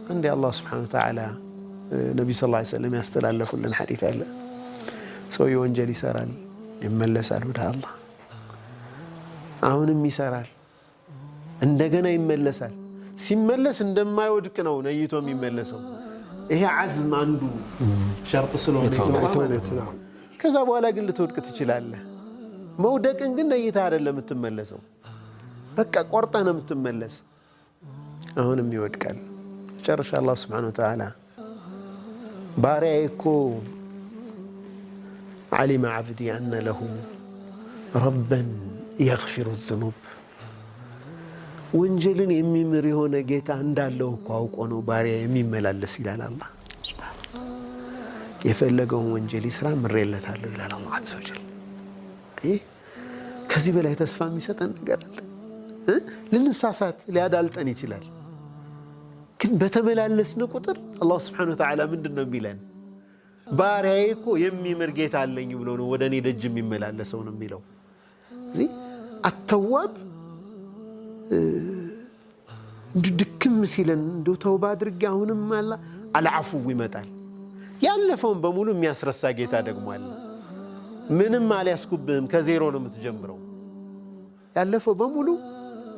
عند الله سبحانه وتعالى النبي صلى الله عليه وسلم يستلالف لنا حديث الله سو يونجل يسرال يملسال ወደ አላህ አሁንም ይሰራል እንደገና ይመለሳል ሲመለስ እንደማይወድቅ ነው ነይቶ የሚመለሰው ይሄ عزم አንዱ ሸርጥ ስለሆነ ነው ከዛ በኋላ ግን ልትወድቅ ትችላለህ መውደቅን ግን ነይታ አይደለም የምትመለሰው በቃ ቆርጣ ነው የምትመለስ አሁንም ይወድቃል ጨርሻ አላህ Subhanahu Wa Ta'ala ባሪያዬ علم عبدي أن له ربا يغفر الذنوب ወንጀልን የሚምር የሆነ ጌታ እንዳለው አውቆ ነው ባሪያ የሚመላለስ ይላል አላህ የፈለገውን ወንጀል ይስራ ምሬለታለሁ ይላል አላህ عز وجل ከዚህ በላይ ተስፋ የሚሰጠን ነገር አለ ልንሳሳት ሊያዳልጠን ይችላል ግን በተመላለስን ቁጥር አላህ Subhanahu Wa Ta'ala ምንድነው የሚለን ባሪያዬ የሚምር ጌታ አለኝ ብሎ ነው ወደኔ ደጅ የሚመላለሰው ነው የሚለው እዚህ አተዋብ ድክም ሲለን እንደው ተውባ አድርጌ አሁንም አልዓፉ ይመጣል ያለፈውን በሙሉ የሚያስረሳ ጌታ ደግሞ አለ ምንም አልያስኩብህም ከዜሮ ነው የምትጀምረው ያለፈው በሙሉ